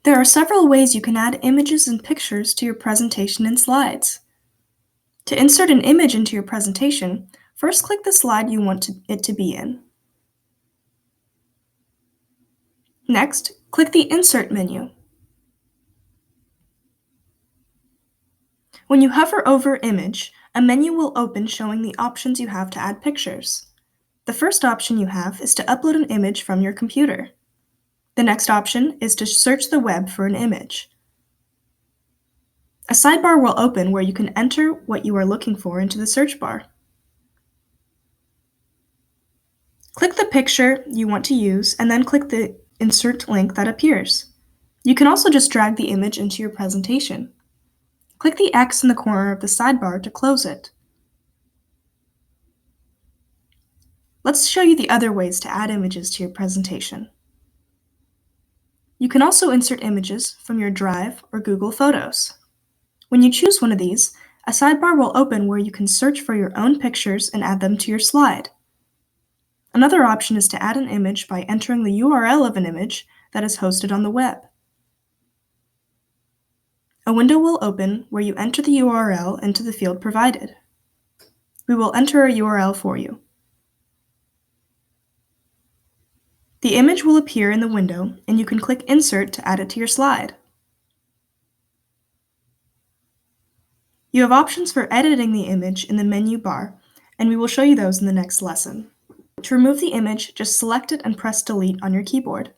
There are several ways you can add images and pictures to your presentation and slides. To insert an image into your presentation, first click the slide you want it to be in. Next, click the Insert menu. When you hover over Image, a menu will open showing the options you have to add pictures. The first option you have is to upload an image from your computer. The next option is to search the web for an image. A sidebar will open where you can enter what you are looking for into the search bar. Click the picture you want to use and then click the Insert link that appears. You can also just drag the image into your presentation. Click the X in the corner of the sidebar to close it. Let's show you the other ways to add images to your presentation. You can also insert images from your Drive or Google Photos. When you choose one of these, a sidebar will open where you can search for your own pictures and add them to your slide. Another option is to add an image by entering the URL of an image that is hosted on the web. A window will open where you enter the URL into the field provided. We will enter a URL for you. The image will appear in the window, and you can click Insert to add it to your slide. You have options for editing the image in the menu bar, and we will show you those in the next lesson. To remove the image, just select it and press Delete on your keyboard.